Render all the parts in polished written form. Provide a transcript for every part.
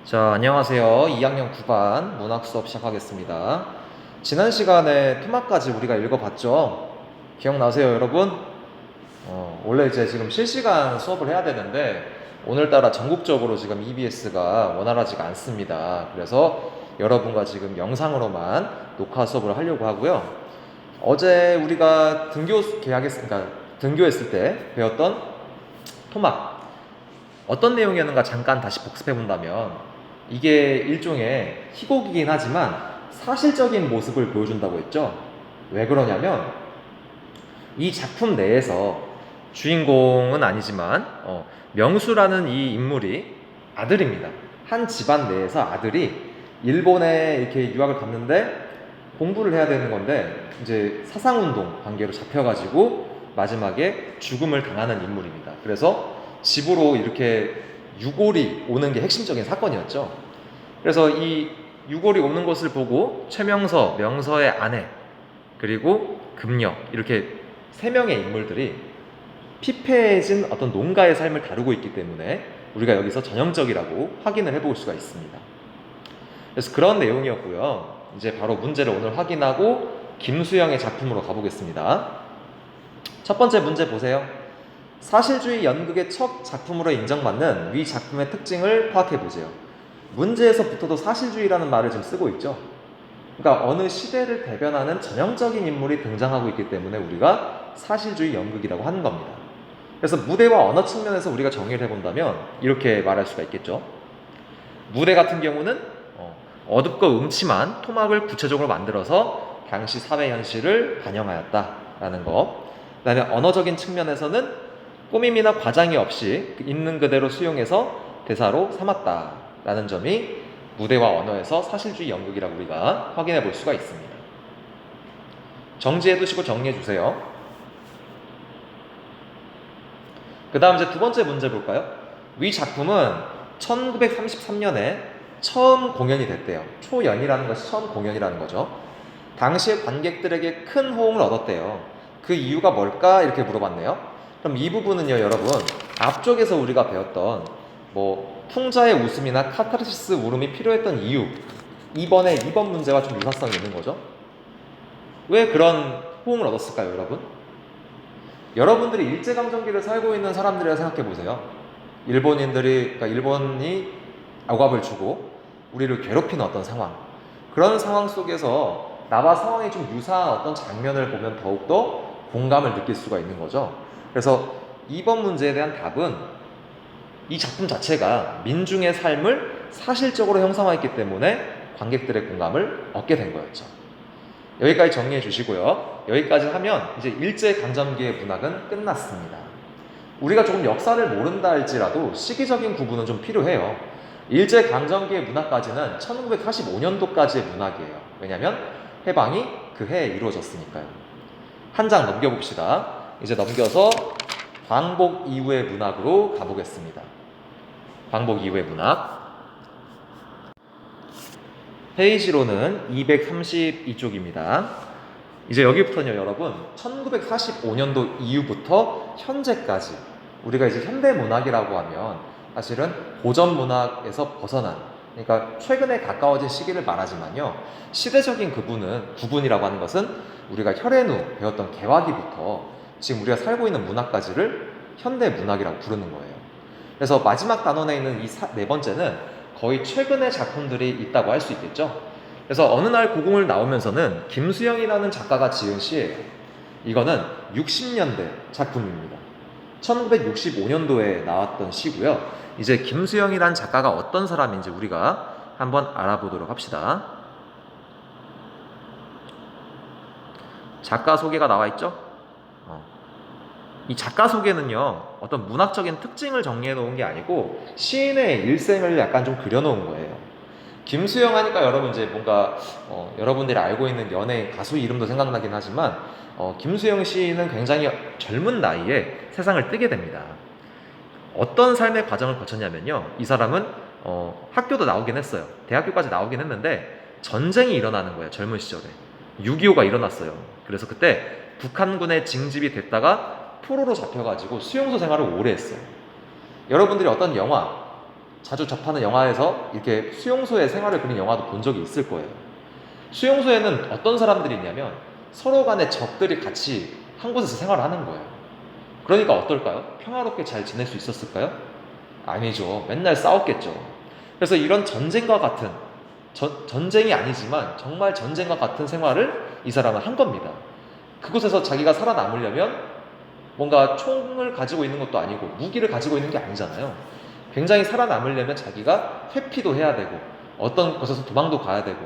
자, 안녕하세요. 2학년 9반 문학 수업 시작하겠습니다. 지난 시간에 토막까지 우리가 읽어봤죠? 기억나세요, 여러분? 원래 이제 지금 실시간 수업을 해야 되는데 오늘따라 전국적으로 지금 EBS가 원활하지가 않습니다. 그래서 여러분과 지금 영상으로만 녹화 수업을 하려고 하고요. 어제 우리가 등교했을 때 배웠던 토막 어떤 내용이었는가 잠깐 다시 복습해 본다면 이게 일종의 희곡이긴 하지만 사실적인 모습을 보여준다고 했죠. 왜 그러냐면 이 작품 내에서 주인공은 아니지만 명수라는 이 인물이 아들입니다. 한 집안 내에서 아들이 일본에 이렇게 유학을 갔는데 공부를 해야 되는 건데 이제 사상운동 관계로 잡혀가지고 마지막에 죽음을 당하는 인물입니다. 그래서 집으로 이렇게 유골이 오는 게 핵심적인 사건이었죠. 그래서 이 유골이 오는 것을 보고 최명서, 명서의 아내, 그리고 금녀 이렇게 세 명의 인물들이 피폐해진 어떤 농가의 삶을 다루고 있기 때문에 우리가 여기서 전형적이라고 확인을 해볼 수가 있습니다. 그래서 그런 내용이었고요. 이제 바로 문제를 오늘 확인하고 김수영의 작품으로 가보겠습니다. 첫 번째 문제 보세요. 사실주의 연극의 첫 작품으로 인정받는 위 작품의 특징을 파악해보세요. 문제에서부터도 사실주의라는 말을 지금 쓰고 있죠. 그러니까 어느 시대를 대변하는 전형적인 인물이 등장하고 있기 때문에 우리가 사실주의 연극이라고 하는 겁니다. 그래서 무대와 언어 측면에서 우리가 정의를 해본다면 이렇게 말할 수가 있겠죠. 무대 같은 경우는 어둡고 음침한 토막을 구체적으로 만들어서 당시 사회 현실을 반영하였다라는 거. 그 다음에 언어적인 측면에서는 꾸밈이나 과장이 없이 있는 그대로 수용해서 대사로 삼았다라는 점이 무대와 언어에서 사실주의 연극이라고 우리가 확인해 볼 수가 있습니다. 정지해 두시고 정리해 주세요. 그 다음 이제 두 번째 문제 볼까요? 위 작품은 1933년에 처음 공연이 됐대요. 초연이라는 것이 처음 공연이라는 거죠. 당시에 관객들에게 큰 호응을 얻었대요. 그 이유가 뭘까? 이렇게 물어봤네요. 그럼 이 부분은요, 여러분, 앞쪽에서 우리가 배웠던 풍자의 웃음이나 카타르시스 울음이 필요했던 이유, 2번 문제와 좀 유사성이 있는 거죠. 왜 그런 호응을 얻었을까요, 여러분? 여러분들이 일제강점기를 살고 있는 사람들이라 생각해 보세요. 그러니까 일본이 억압을 주고 우리를 괴롭히는 어떤 상황, 그런 상황 속에서 나와 상황이 좀 유사한 어떤 장면을 보면 더욱더 공감을 느낄 수가 있는 거죠. 그래서 2번 문제에 대한 답은 이 작품 자체가 민중의 삶을 사실적으로 형상화했기 때문에 관객들의 공감을 얻게 된 거였죠. 여기까지 정리해 주시고요. 여기까지 하면 이제 일제강점기의 문학은 끝났습니다. 우리가 조금 역사를 모른다 할지라도 시기적인 구분은 좀 필요해요. 일제강점기의 문학까지는 1945년도까지의 문학이에요. 왜냐하면 해방이 그 해에 이루어졌으니까요. 한 장 넘겨봅시다. 이제 넘겨서 광복 이후의 문학으로 가보겠습니다. 광복 이후의 문학. 페이지로는 232쪽입니다. 이제 여기부터는요, 여러분, 1945년도 이후부터 현재까지 우리가 이제 현대문학이라고 하면 사실은 고전문학에서 벗어난, 그러니까 최근에 가까워진 시기를 말하지만요, 시대적인 구분이라고 하는 것은 우리가 혈행 후 배웠던 개화기부터 지금 우리가 살고 있는 문학까지를 현대문학이라고 부르는 거예요. 그래서 마지막 단원에 있는 이 네 번째는 거의 최근의 작품들이 있다고 할 수 있겠죠. 그래서 어느 날 고궁을 나오면서는 김수영이라는 작가가 지은 시예요. 이거는 60년대 작품입니다. 1965년도에 나왔던 시고요. 이제 김수영이라는 작가가 어떤 사람인지 우리가 한번 알아보도록 합시다. 작가 소개가 나와 있죠? 이 작가 소개는요, 어떤 문학적인 특징을 정리해 놓은 게 아니고 시인의 일생을 약간 좀 그려놓은 거예요. 김수영 하니까 여러분 이제 뭔가 여러분들이 알고 있는 연예인 가수 이름도 생각나긴 하지만 김수영 시인은 굉장히 젊은 나이에 세상을 뜨게 됩니다. 어떤 삶의 과정을 거쳤냐면요, 이 사람은 학교도 나오긴 했어요. 대학교까지 나오긴 했는데 전쟁이 일어나는 거예요. 젊은 시절에 6.25가 일어났어요. 그래서 그때 북한군의 징집이 됐다가 포로로 잡혀가지고 수용소 생활을 오래 했어요. 여러분들이 어떤 영화, 자주 접하는 영화에서 이렇게 수용소의 생활을 그린 영화도 본 적이 있을 거예요. 수용소에는 어떤 사람들이 있냐면 서로 간의 적들이 같이 한 곳에서 생활을 하는 거예요. 그러니까 어떨까요? 평화롭게 잘 지낼 수 있었을까요? 아니죠. 맨날 싸웠겠죠. 그래서 이런 전쟁과 같은, 전쟁이 아니지만 정말 전쟁과 같은 생활을 이 사람은 한 겁니다. 그곳에서 자기가 살아남으려면 뭔가 총을 가지고 있는 것도 아니고 무기를 가지고 있는 게 아니잖아요. 굉장히 살아남으려면 자기가 회피도 해야 되고 어떤 곳에서 도망도 가야 되고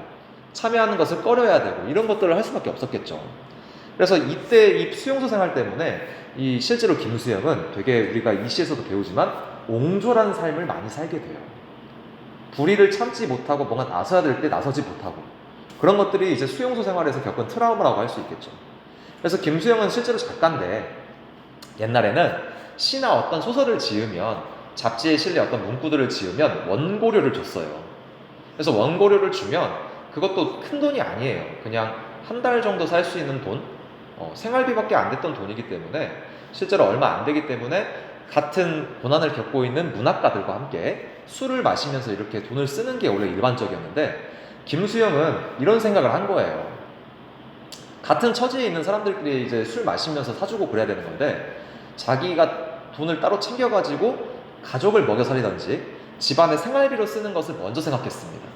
참여하는 것을 꺼려야 되고 이런 것들을 할 수밖에 없었겠죠. 그래서 이때 이 수용소 생활 때문에 이 실제로 김수영은 되게 우리가 이 시에서도 배우지만 옹졸한 삶을 많이 살게 돼요. 불의를 참지 못하고 뭔가 나서야 될 때 나서지 못하고 그런 것들이 이제 수용소 생활에서 겪은 트라우마라고 할 수 있겠죠. 그래서 김수영은 실제로 작가인데 옛날에는 시나 어떤 소설을 지으면 잡지에 실린 어떤 문구들을 지으면 원고료를 줬어요. 그래서 원고료를 주면 그것도 큰 돈이 아니에요. 그냥 한 달 정도 살 수 있는 돈, 생활비밖에 안 됐던 돈이기 때문에 실제로 얼마 안 되기 때문에 같은 고난을 겪고 있는 문학가들과 함께 술을 마시면서 이렇게 돈을 쓰는 게 원래 일반적이었는데 김수영은 이런 생각을 한 거예요. 같은 처지에 있는 사람들끼리 이제 술 마시면서 사주고 그래야 되는 건데 자기가 돈을 따로 챙겨가지고 가족을 먹여 살리든지 집안의 생활비로 쓰는 것을 먼저 생각했습니다.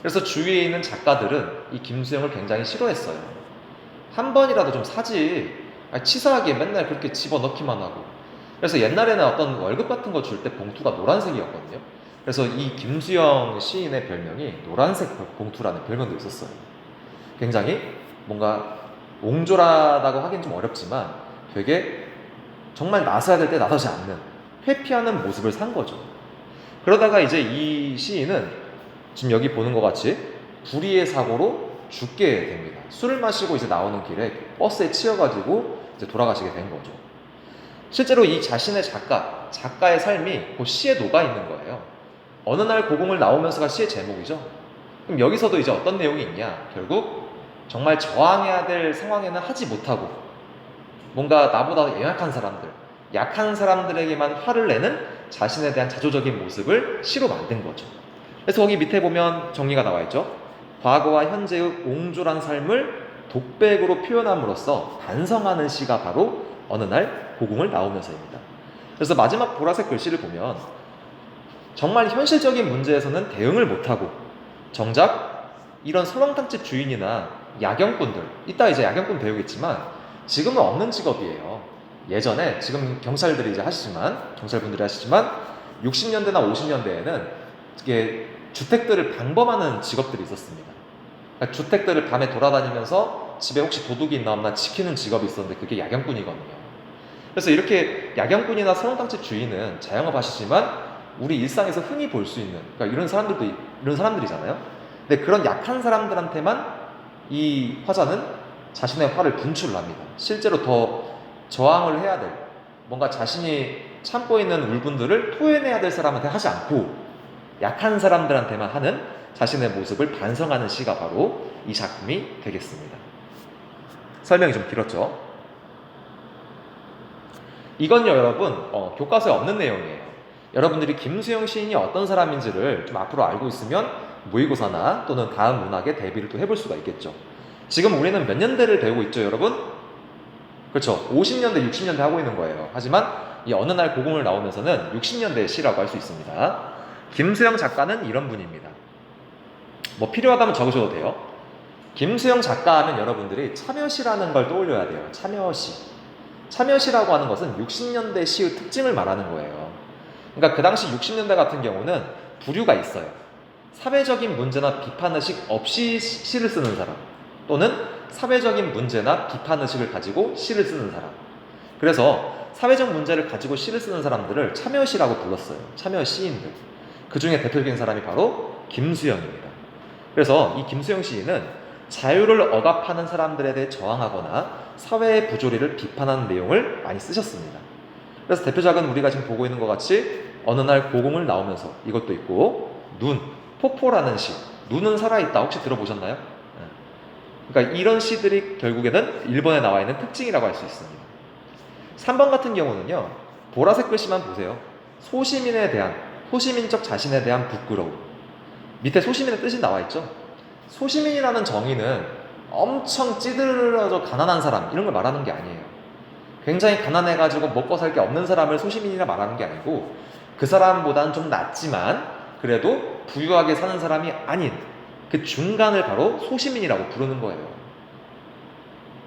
그래서 주위에 있는 작가들은 이 김수영을 굉장히 싫어했어요. 한 번이라도 좀 사지, 치사하게 맨날 그렇게 집어넣기만 하고. 그래서 옛날에는 어떤 월급 같은 거 줄 때 봉투가 노란색이었거든요. 그래서 이 김수영 시인의 별명이 노란색 봉투라는 별명도 있었어요. 굉장히 뭔가 옹졸하다고 하긴 좀 어렵지만 되게 정말 나서야 될 때 나서지 않는 회피하는 모습을 산 거죠. 그러다가 이제 이 시인은 지금 여기 보는 것 같이 불의의 사고로 죽게 됩니다. 술을 마시고 이제 나오는 길에 버스에 치여가지고 이제 돌아가시게 된 거죠. 실제로 이 자신의 작가의 삶이 그 시에 녹아 있는 거예요. 어느 날 고궁을 나오면서가 시의 제목이죠. 그럼 여기서도 이제 어떤 내용이 있냐? 결국 정말 저항해야 될 상황에는 하지 못하고 뭔가 나보다 연약한 사람들, 약한 사람들에게만 화를 내는 자신에 대한 자조적인 모습을 시로 만든 거죠. 그래서 거기 밑에 보면 정리가 나와 있죠. 과거와 현재의 옹졸한 삶을 독백으로 표현함으로써 반성하는 시가 바로 어느 날 고궁을 나오면서입니다. 그래서 마지막 보라색 글씨를 보면 정말 현실적인 문제에서는 대응을 못하고 정작 이런 서방탕집 주인이나 야경꾼들, 이따 이제 야경꾼 배우겠지만 지금은 없는 직업이에요. 예전에 지금 경찰분들이 하시지만 60년대나 50년대에는 이게 주택들을 방범하는 직업들이 있었습니다. 그러니까 주택들을 밤에 돌아다니면서 집에 혹시 도둑이 있나 없나 지키는 직업이 있었는데 그게 야경꾼이거든요. 그래서 이렇게 야경꾼이나 서렁탕집 주인은 자영업 하시지만 우리 일상에서 흔히 볼 수 있는 그러니까 이런 사람들이잖아요. 근데 그런 약한 사람들한테만 이 화자는 자신의 화를 분출을 합니다. 실제로 더 저항을 해야 될 뭔가 자신이 참고 있는 울분들을 토해내야 될 사람한테 하지 않고 약한 사람들한테만 하는 자신의 모습을 반성하는 시가 바로 이 작품이 되겠습니다. 설명이 좀 길었죠? 이건요 여러분 교과서에 없는 내용이에요. 여러분들이 김수영 시인이 어떤 사람인지를 좀 앞으로 알고 있으면 모의고사나 또는 다음 문학에 대비를 또 해볼 수가 있겠죠. 지금 우리는 몇 년대를 배우고 있죠 여러분? 그렇죠. 50년대 60년대 하고 있는 거예요. 하지만 이 어느 날 고궁을 나오면서는 60년대 시라고 할 수 있습니다. 김수영 작가는 이런 분입니다. 뭐 필요하다면 적으셔도 돼요. 김수영 작가 하면 여러분들이 참여시라는 걸 떠올려야 돼요. 참여시. 참여시라고 하는 것은 60년대 시의 특징을 말하는 거예요. 그러니까 그 당시 60년대 같은 경우는 부류가 있어요. 사회적인 문제나 비판의식 없이 시를 쓰는 사람 또는 사회적인 문제나 비판의식을 가지고 시를 쓰는 사람. 그래서 사회적 문제를 가지고 시를 쓰는 사람들을 참여시라고 불렀어요. 참여시인들. 그 중에 대표적인 사람이 바로 김수영입니다. 그래서 이 김수영 시인은 자유를 억압하는 사람들에 대해 저항하거나 사회의 부조리를 비판하는 내용을 많이 쓰셨습니다. 그래서 대표작은 우리가 지금 보고 있는 것 같이 어느 날 고궁을 나오면서 이것도 있고 포포라는 시. 눈은 살아있다. 혹시 들어보셨나요? 그러니까 이런 시들이 결국에는 일본에 나와 있는 특징이라고 할 수 있습니다. 3번 같은 경우는요. 보라색 글씨만 보세요. 소시민에 대한 소시민적 자신에 대한 부끄러움. 밑에 소시민의 뜻이 나와 있죠. 소시민이라는 정의는 엄청 찌들어져 가난한 사람 이런 걸 말하는 게 아니에요. 굉장히 가난해가지고 먹고 살 게 없는 사람을 소시민이라 말하는 게 아니고 그 사람보다는 좀 낫지만 그래도 부유하게 사는 사람이 아닌 그 중간을 바로 소시민이라고 부르는 거예요.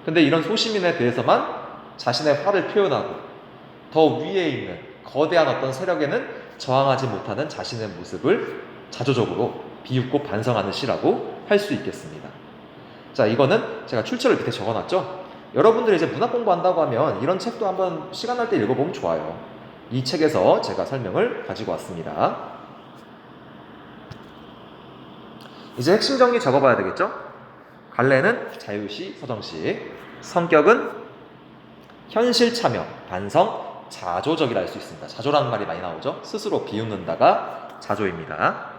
근데 이런 소시민에 대해서만 자신의 화를 표현하고 더 위에 있는 거대한 어떤 세력에는 저항하지 못하는 자신의 모습을 자조적으로 비웃고 반성하는 시라고 할 수 있겠습니다. 자, 이거는 제가 출처를 밑에 적어놨죠. 여러분들이 이제 문학 공부한다고 하면 이런 책도 한번 시간 날 때 읽어보면 좋아요. 이 책에서 제가 설명을 가지고 왔습니다. 이제 핵심 정리 적어봐야 되겠죠? 관례는 자유시, 서정시, 성격은 현실 참여, 반성, 자조적이라 할 수 있습니다. 자조라는 말이 많이 나오죠? 스스로 비웃는다가 자조입니다.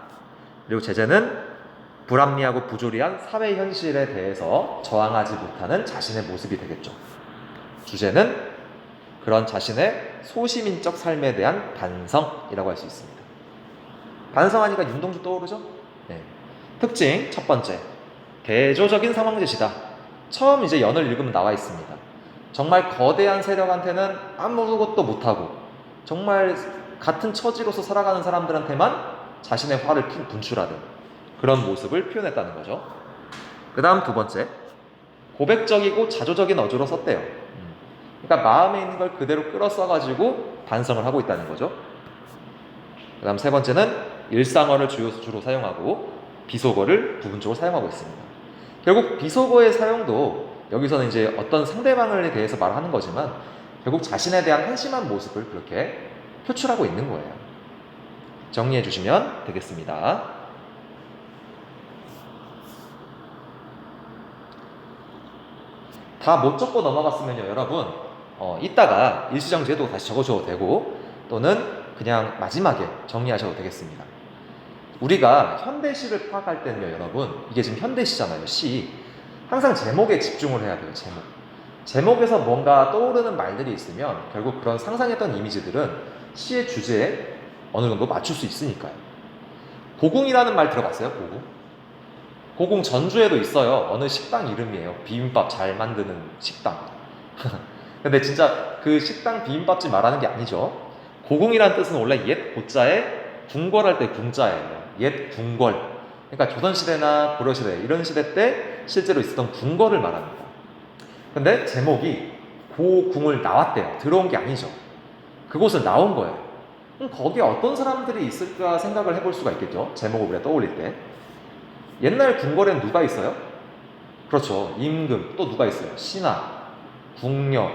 그리고 제재는 불합리하고 부조리한 사회 현실에 대해서 저항하지 못하는 자신의 모습이 되겠죠. 주제는 그런 자신의 소시민적 삶에 대한 반성이라고 할 수 있습니다. 반성하니까 윤동주 떠오르죠? 네. 특징 첫 번째, 대조적인 상황 제시다. 처음 이제 연을 읽으면 나와 있습니다. 정말 거대한 세력한테는 아무것도 못하고 정말 같은 처지로서 살아가는 사람들한테만 자신의 화를 분출하는 그런 모습을 표현했다는 거죠. 그 다음 두 번째, 고백적이고 자조적인 어조로 썼대요. 그러니까 마음에 있는 걸 그대로 끌어 써가지고 반성을 하고 있다는 거죠. 그 다음 세 번째는 일상어를 주로 사용하고 비속어를 부분적으로 사용하고 있습니다. 결국 비속어의 사용도 여기서는 이제 어떤 상대방에 대해서 말하는 거지만 결국 자신에 대한 한심한 모습을 그렇게 표출하고 있는 거예요. 정리해 주시면 되겠습니다. 다 못 적고 넘어갔으면요, 여러분 이따가 일시정지해도 다시 적어줘도 되고 또는 그냥 마지막에 정리하셔도 되겠습니다. 우리가 현대시를 파악할 때는요, 여러분 이게 지금 현대시잖아요. 시 항상 제목에 집중을 해야 돼요. 제목에서 뭔가 떠오르는 말들이 있으면 결국 그런 상상했던 이미지들은 시의 주제에 어느 정도 맞출 수 있으니까요. 고궁이라는 말 들어봤어요? 고궁 전주에도 있어요. 어느 식당 이름이에요. 비빔밥 잘 만드는 식당. 근데 진짜 그 식당 비빔밥집 말하는 게 아니죠. 고궁이라는 뜻은 원래 옛 고자에 궁궐할 때 궁자예요. 옛 궁궐. 그러니까 조선시대나 고려시대 이런 시대 때 실제로 있었던 궁궐을 말합니다. 근데 제목이 고궁을 나왔대요. 들어온 게 아니죠. 그곳을 나온 거예요. 그럼 거기에 어떤 사람들이 있을까 생각을 해볼 수가 있겠죠. 제목을 우리가 떠올릴 때. 옛날 궁궐에는 누가 있어요? 그렇죠. 임금, 또 누가 있어요? 신하, 궁녀,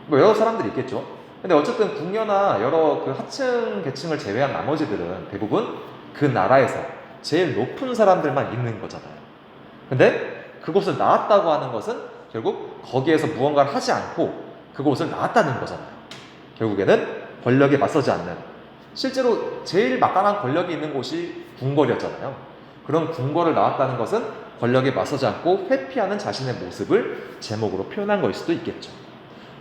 뭐 여러 사람들이 있겠죠. 근데 어쨌든 궁녀나 여러 그 하층 계층을 제외한 나머지들은 대부분 그 나라에서 제일 높은 사람들만 있는 거잖아요. 근데 그곳을 나왔다고 하는 것은 결국 거기에서 무언가를 하지 않고 그곳을 나왔다는 거잖아요. 결국에는 권력에 맞서지 않는, 실제로 제일 막강한 권력이 있는 곳이 궁궐이었잖아요. 그런 궁궐을 나왔다는 것은 권력에 맞서지 않고 회피하는 자신의 모습을 제목으로 표현한 걸 수도 있겠죠.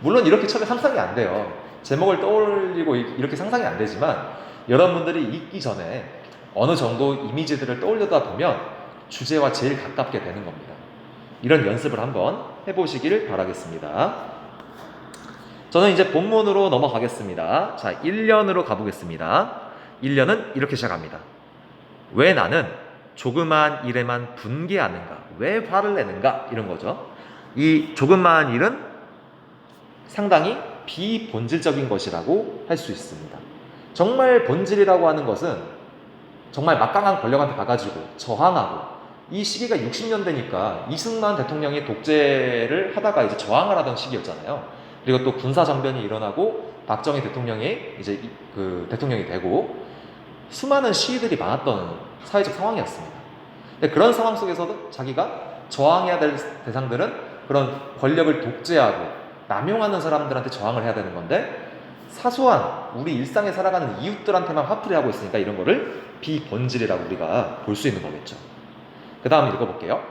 물론 이렇게 처음에 상상이 안 돼요. 제목을 떠올리고 이렇게 상상이 안 되지만 여러분들이 읽기 전에 어느 정도 이미지들을 떠올리다 보면 주제와 제일 가깝게 되는 겁니다. 이런 연습을 한번 해보시길 바라겠습니다. 저는 이제 본문으로 넘어가겠습니다. 자, 1년으로 가보겠습니다. 1년은 이렇게 시작합니다. 왜 나는 조그마한 일에만 분개하는가? 왜 화를 내는가? 이런 거죠. 이 조그마한 일은 상당히 비본질적인 것이라고 할 수 있습니다. 정말 본질이라고 하는 것은 정말 막강한 권력한테 가가지고 저항하고, 이 시기가 60년대니까 이승만 대통령이 독재를 하다가 이제 저항을 하던 시기였잖아요. 그리고 또 군사정변이 일어나고 박정희 대통령이 이제 그 대통령이 되고 수많은 시위들이 많았던 사회적 상황이었습니다. 근데 그런 상황 속에서도 자기가 저항해야 될 대상들은 그런 권력을 독재하고 남용하는 사람들한테 저항을 해야 되는 건데, 사소한 우리 일상에 살아가는 이웃들한테만 화풀이 하고 있으니까 이런 거를 비본질이라고 우리가 볼 수 있는 거겠죠. 그 다음 읽어볼게요.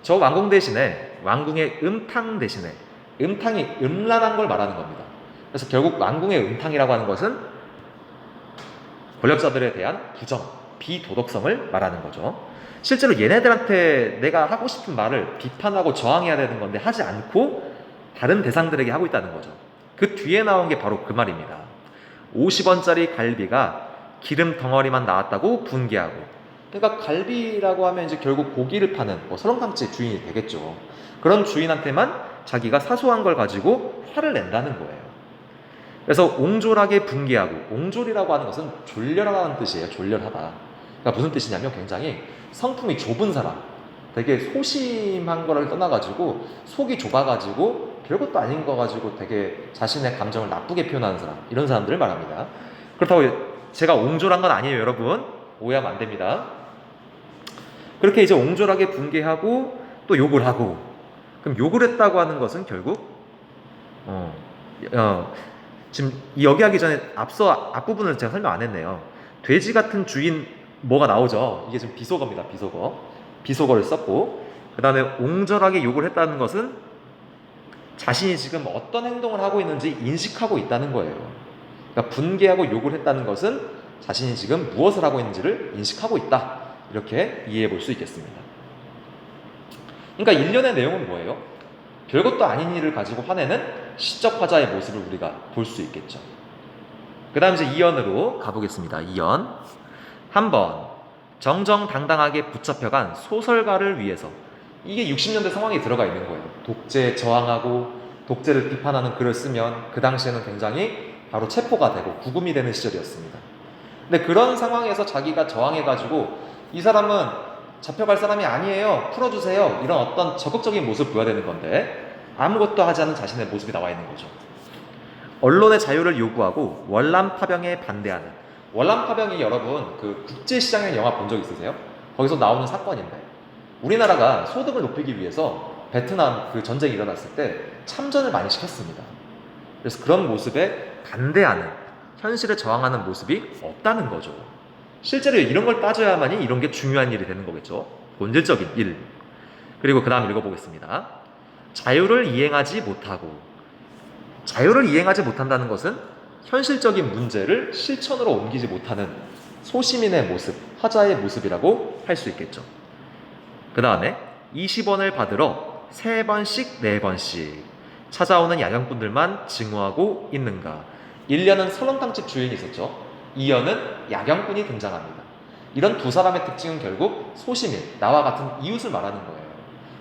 저 왕궁 대신에, 왕궁의 음탕 대신에, 음탕이 음란한 걸 말하는 겁니다. 그래서 결국 왕궁의 음탕이라고 하는 것은 권력자들에 대한 부정, 비도덕성을 말하는 거죠. 실제로 얘네들한테 내가 하고 싶은 말을 비판하고 저항해야 되는 건데 하지 않고 다른 대상들에게 하고 있다는 거죠. 그 뒤에 나온 게 바로 그 말입니다. 50원짜리 갈비가 기름 덩어리만 나왔다고 분개하고. 그러니까 갈비라고 하면 이제 결국 고기를 파는 설렁탕집 주인이 되겠죠. 그런 주인한테만 자기가 사소한 걸 가지고 화를 낸다는 거예요. 그래서 옹졸하게 분개하고, 옹졸이라고 하는 것은 졸렬하다는 뜻이에요. 졸렬하다. 그러니까 무슨 뜻이냐면 굉장히 성품이 좁은 사람, 되게 소심한 거를 떠나가지고 속이 좁아가지고 별것도 아닌 거 가지고 되게 자신의 감정을 나쁘게 표현하는 사람, 이런 사람들을 말합니다. 그렇다고 제가 옹졸한 건 아니에요, 여러분. 오해하면 안 됩니다. 그렇게 이제 옹졸하게 분개하고 또 욕을 하고, 그럼 욕을 했다고 하는 것은 결국 지금 여기 하기 전에 앞서 앞부분을 제가 설명 안 했네요. 돼지 같은 주인 뭐가 나오죠. 이게 지금 비속어입니다. 비속어를 썼고, 그 다음에 옹졸하게 욕을 했다는 것은 자신이 지금 어떤 행동을 하고 있는지 인식하고 있다는 거예요. 그러니까 분개하고 욕을 했다는 것은 자신이 지금 무엇을 하고 있는지를 인식하고 있다, 이렇게 이해해 볼 수 있겠습니다. 그러니까 일련의 내용은 뭐예요? 별것도 아닌 일을 가지고 화내는 시적 화자의 모습을 우리가 볼 수 있겠죠. 그 다음 이제 2연으로 가보겠습니다. 2연. 한번 정정당당하게 붙잡혀간 소설가를 위해서. 이게 60년대 상황이 들어가 있는 거예요. 독재에 저항하고 독재를 비판하는 글을 쓰면 그 당시에는 굉장히 바로 체포가 되고 구금이 되는 시절이었습니다. 근데 그런 상황에서 자기가 저항해가지고 이 사람은 잡혀갈 사람이 아니에요, 풀어주세요, 이런 어떤 적극적인 모습을 보여야 되는 건데 아무것도 하지 않은 자신의 모습이 나와 있는 거죠. 언론의 자유를 요구하고 월남 파병에 반대하는. 월남 파병이 여러분 그 국제시장이라는 영화 본 적 있으세요? 거기서 나오는 사건인데 우리나라가 소득을 높이기 위해서 베트남 그 전쟁이 일어났을 때 참전을 많이 시켰습니다. 그래서 그런 모습에 반대하는, 현실에 저항하는 모습이 없다는 거죠. 실제로 이런 걸 따져야만이 이런 게 중요한 일이 되는 거겠죠. 본질적인 일. 그리고 그 다음 읽어보겠습니다. 자유를 이행하지 못하고. 자유를 이행하지 못한다는 것은 현실적인 문제를 실천으로 옮기지 못하는 소시민의 모습, 화자의 모습이라고 할 수 있겠죠. 그 다음에 20원을 받으러 3번씩 4번씩 찾아오는 야경꾼들만 증오하고 있는가. 1년은 설렁탕집 주인이 있었죠. 2년은 야경꾼이 등장합니다. 이런 두 사람의 특징은 결국 소시민, 나와 같은 이웃을 말하는 거예요.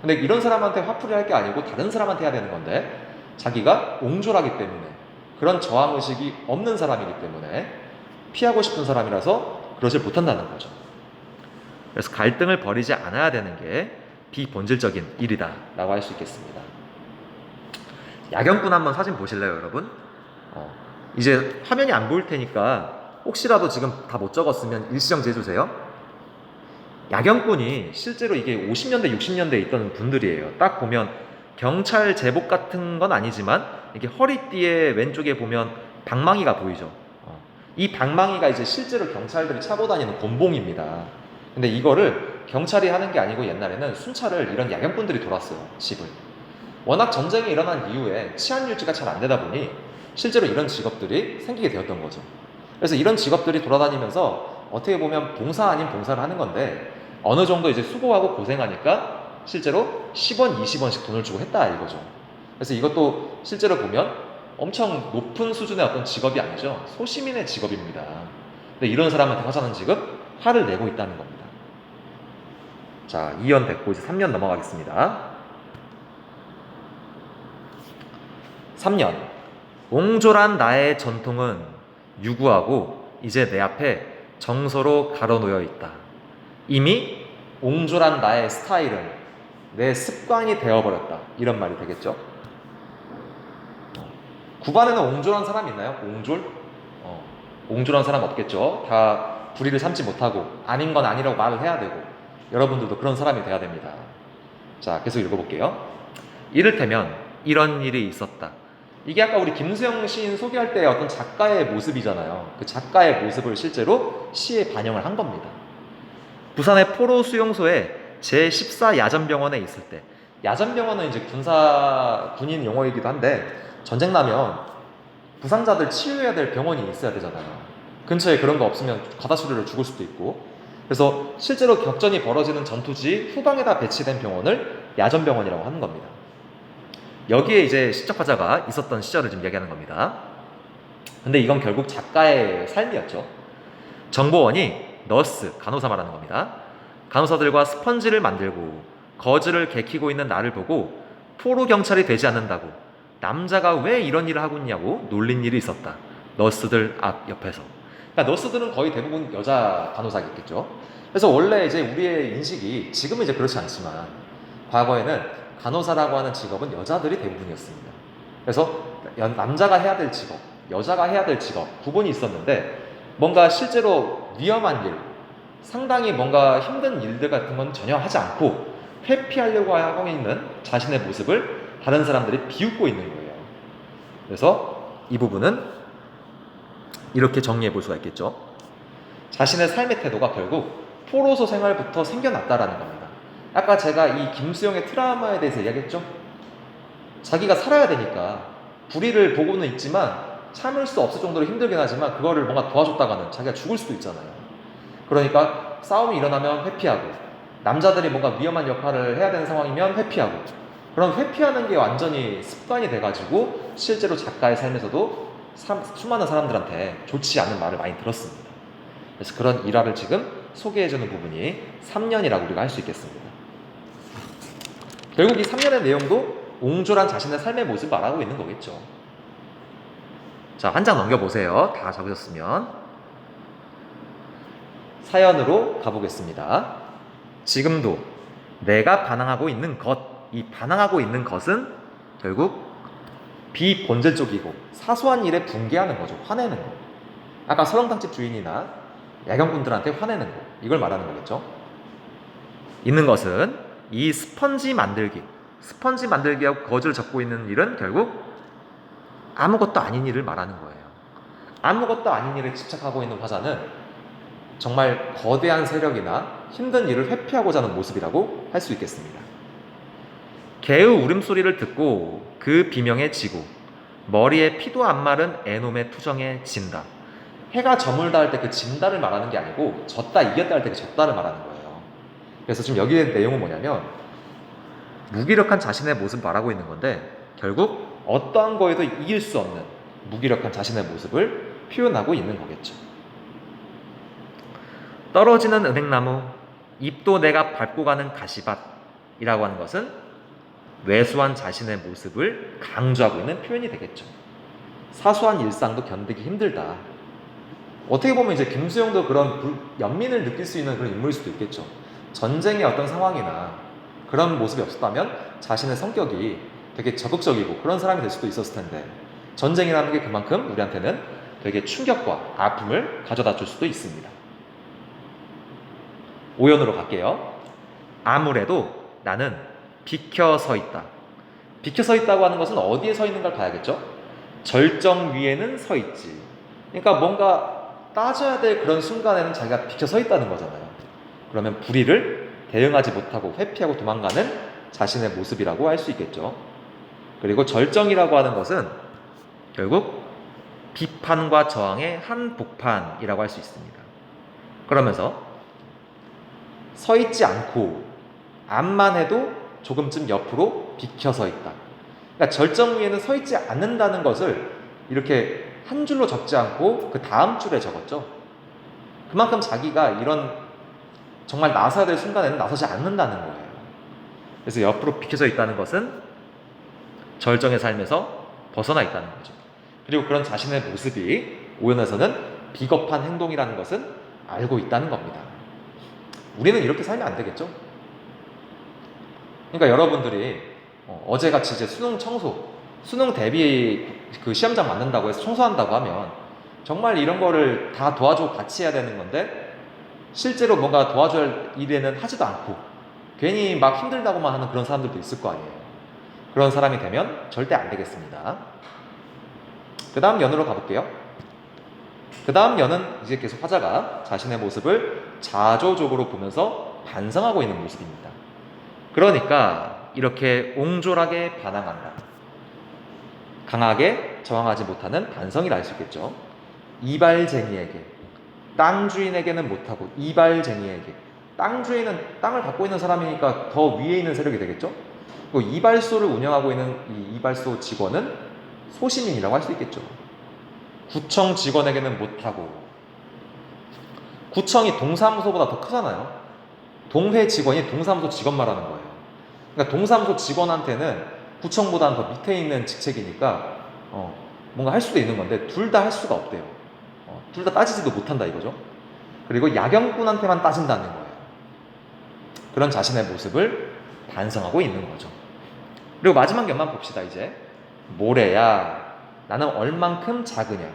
근데 이런 사람한테 화풀이 할 게 아니고 다른 사람한테 해야 되는 건데 자기가 옹졸하기 때문에, 그런 저항의식이 없는 사람이기 때문에 피하고 싶은 사람이라서 그러지 못한다는 거죠. 그래서 갈등을 벌이지 않아야 되는 게 비본질적인 일이다 라고 할 수 있겠습니다. 야경꾼 한번 사진 보실래요, 여러분? 이제 화면이 안 보일 테니까 혹시라도 지금 다 못 적었으면 일시정지 해주세요. 야경꾼이 실제로 이게 50년대, 60년대에 있던 분들이에요. 딱 보면 경찰 제복 같은 건 아니지만 이렇게 허리띠에 왼쪽에 보면 방망이가 보이죠. 이 방망이가 이제 실제로 경찰들이 차고 다니는 곤봉입니다. 근데 이거를 경찰이 하는 게 아니고 옛날에는 순찰을 이런 야경꾼들이 돌았어요, 집을. 워낙 전쟁이 일어난 이후에 치안 유지가 잘 안 되다 보니 실제로 이런 직업들이 생기게 되었던 거죠. 그래서 이런 직업들이 돌아다니면서 어떻게 보면 봉사 아닌 봉사를 하는 건데 어느 정도 이제 수고하고 고생하니까 실제로 10원, 20원씩 돈을 주고 했다 이거죠. 그래서 이것도 실제로 보면 엄청 높은 수준의 어떤 직업이 아니죠. 소시민의 직업입니다. 근데 이런 사람한테 하자는 지금 화를 내고 있다는 겁니다. 자, 2년 됐고 이제 3년 넘어가겠습니다. 3년. 옹졸한 나의 전통은 유구하고 이제 내 앞에 정서로 가로놓여 있다. 이미 옹졸한 나의 스타일은 내 습관이 되어버렸다, 이런 말이 되겠죠. 구반에는 옹졸한 사람 있나요? 옹졸한 사람 없겠죠. 다 불의를 참지 못하고 아닌 건 아니라고 말을 해야 되고, 여러분들도 그런 사람이 돼야 됩니다. 자, 계속 읽어볼게요. 이를테면 이런 일이 있었다. 이게 아까 우리 김수영 시인 소개할 때 어떤 작가의 모습이잖아요. 그 작가의 모습을 실제로 시에 반영을 한 겁니다. 부산의 포로 수용소에 제14 야전병원에 있을 때, 야전병원은 이제 군인 용어이기도 한데 전쟁 나면 부상자들 치유해야 될 병원이 있어야 되잖아요. 근처에 그런 거 없으면 가다수리로 죽을 수도 있고. 그래서 실제로 격전이 벌어지는 전투지 후방에다 배치된 병원을 야전병원이라고 하는 겁니다. 여기에 이제 시적 화자가 있었던 시절을 지금 이야기하는 겁니다. 근데 이건 결국 작가의 삶이었죠. 정보원이 너스, 간호사 말하는 겁니다. 간호사들과 스펀지를 만들고 거즈를 개키고 있는 나를 보고 포로 경찰이 되지 않는다고 남자가 왜 이런 일을 하고 있냐고 놀린 일이 있었다. 너스들 앞 옆에서. 그러니까 너스들은 거의 대부분 여자 간호사겠죠. 그래서 원래 이제 우리의 인식이 지금은 이제 그렇지 않지만 과거에는 간호사라고 하는 직업은 여자들이 대부분이었습니다. 그래서 남자가 해야 될 직업, 여자가 해야 될 직업 구분이 있었는데 뭔가 실제로 위험한 일, 상당히 뭔가 힘든 일들 같은 건 전혀 하지 않고 회피하려고 하고 있는 자신의 모습을 다른 사람들이 비웃고 있는 거예요. 그래서 이 부분은 이렇게 정리해 볼 수가 있겠죠. 자신의 삶의 태도가 결국 포로소 생활부터 생겨났다라는 겁니다. 아까 제가 이 김수영의 트라우마에 대해서 이야기했죠. 자기가 살아야 되니까 불의를 보고는 있지만 참을 수 없을 정도로 힘들긴 하지만 그거를 뭔가 도와줬다가는 자기가 죽을 수도 있잖아요. 그러니까 싸움이 일어나면 회피하고 남자들이 뭔가 위험한 역할을 해야 되는 상황이면 회피하고 그럼 회피하는 게 완전히 습관이 돼가지고 실제로 작가의 삶에서도 수많은 사람들한테 좋지 않은 말을 많이 들었습니다. 그래서 그런 일화를 지금 소개해주는 부분이 3년이라고 우리가 할 수 있겠습니다. 결국 이 3년의 내용도 옹졸한 자신의 삶의 모습을 말하고 있는 거겠죠. 자, 한 장 넘겨보세요. 다 적으셨으면. 사연으로 가보겠습니다. 지금도 내가 반항하고 있는 것, 이 반항하고 있는 것은 결국 비본질적이고 사소한 일에 붕괴하는 거죠. 화내는 거. 아까 설렁탕집 주인이나 야경꾼들한테 화내는 거. 이걸 말하는 거겠죠. 있는 것은 이 스펀지 만들기하고 거즈를 적고 있는 일은 결국 아무것도 아닌 일을 말하는 거예요. 아무것도 아닌 일에 집착하고 있는 화자는 정말 거대한 세력이나 힘든 일을 회피하고자 하는 모습이라고 할 수 있겠습니다. 개의 울음소리를 듣고 그 비명에 지고 머리에 피도 안 마른 애놈의 투정에 진다. 해가 저물다 할 때 그 진다를 말하는 게 아니고 졌다 이겼다 할 때 그 졌다를 말하는 거예요. 그래서 지금 여기에 내용은 뭐냐면 무기력한 자신의 모습을 말하고 있는 건데 결국 어떠한 거에도 이길 수 없는 무기력한 자신의 모습을 표현하고 있는 거겠죠. 떨어지는 은행나무, 잎도 내가 밟고 가는 가시밭이라고 하는 것은 왜소한 자신의 모습을 강조하고 있는 표현이 되겠죠. 사소한 일상도 견디기 힘들다. 어떻게 보면 이제 김수영도 그런 연민을 느낄 수 있는 그런 인물일 수도 있겠죠. 전쟁의 어떤 상황이나 그런 모습이 없었다면 자신의 성격이 되게 적극적이고 그런 사람이 될 수도 있었을 텐데 전쟁이라는 게 그만큼 우리한테는 되게 충격과 아픔을 가져다 줄 수도 있습니다. 오연으로 갈게요. 아무래도 나는 비켜 서 있다. 비켜 서 있다고 하는 것은 어디에 서 있는가를 봐야겠죠. 절정 위에는 서 있지. 그러니까 뭔가 따져야 될 그런 순간에는 자기가 비켜 서 있다는 거잖아요. 그러면 불의를 대응하지 못하고 회피하고 도망가는 자신의 모습이라고 할 수 있겠죠. 그리고 절정이라고 하는 것은 결국 비판과 저항의 한복판이라고 할 수 있습니다. 그러면서 서 있지 않고 앞만 해도 조금쯤 옆으로 비켜서 있다. 그러니까 절정 위에는 서 있지 않는다는 것을 이렇게 한 줄로 적지 않고 그 다음 줄에 적었죠. 그만큼 자기가 이런 정말 나서야 될 순간에는 나서지 않는다는 거예요. 그래서 옆으로 비켜져 있다는 것은 절정의 삶에서 벗어나 있다는 거죠. 그리고 그런 자신의 모습이 오연에서는 비겁한 행동이라는 것은 알고 있다는 겁니다. 우리는 이렇게 살면 안 되겠죠? 그러니까 여러분들이 어제같이 이제 수능 대비 그 시험장 만든다고 해서 청소한다고 하면 정말 이런 거를 다 도와주고 같이 해야 되는 건데 실제로 뭔가 도와줘야 할 일에는 하지도 않고 괜히 막 힘들다고만 하는 그런 사람들도 있을 거 아니에요. 그런 사람이 되면 절대 안 되겠습니다. 그 다음 연으로 가볼게요. 그 다음 연은 이제 계속 화자가 자신의 모습을 자조적으로 보면서 반성하고 있는 모습입니다. 그러니까 이렇게 옹졸하게 반항한다. 강하게 저항하지 못하는 반성이라 할 수 있겠죠. 이발쟁이에게 땅 주인에게는 못하고 이발쟁이에게. 땅 주인은 땅을 갖고 있는 사람이니까 더 위에 있는 세력이 되겠죠. 그리고 이발소를 운영하고 있는 이 이발소 직원은 소시민이라고 할 수 있겠죠. 구청 직원에게는 못하고. 구청이 동사무소보다 더 크잖아요. 동회 직원이 동사무소 직원 말하는 거예요. 그러니까 동사무소 직원한테는 구청보다는 더 밑에 있는 직책이니까 뭔가 할 수도 있는 건데 둘 다 할 수가 없대요. 둘 다 따지지도 못한다 이거죠. 그리고 야경꾼한테만 따진다는 거예요. 그런 자신의 모습을 반성하고 있는 거죠. 그리고 마지막 연만 봅시다. 이제 모래야 나는 얼만큼 작으냐.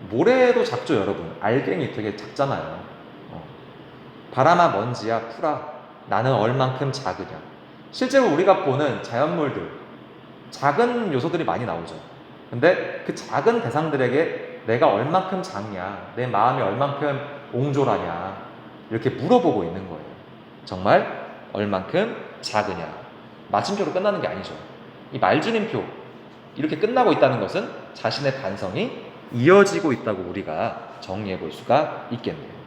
모래도 작죠 여러분. 알갱이 되게 작잖아요. 바람아 먼지야 풀아 나는 얼만큼 작으냐. 실제로 우리가 보는 자연물들 작은 요소들이 많이 나오죠. 근데 그 작은 대상들에게 내가 얼만큼 작냐, 내 마음이 얼만큼 옹졸하냐 이렇게 물어보고 있는 거예요. 정말 얼만큼 작으냐. 마침표로 끝나는 게 아니죠. 이 말줄임표 이렇게 끝나고 있다는 것은 자신의 반성이 이어지고 있다고 우리가 정리해 볼 수가 있겠네요.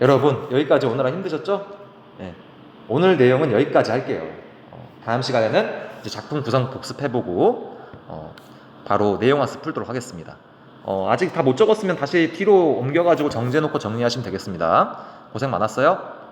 여러분 여기까지 오느라 힘드셨죠? 네. 오늘 내용은 여기까지 할게요. 다음 시간에는 이제 작품 구성 복습해보고 바로 내용 학습 풀도록 하겠습니다. 아직 다 못 적었으면 다시 뒤로 옮겨가지고 정지해놓고 정리하시면 되겠습니다. 고생 많았어요.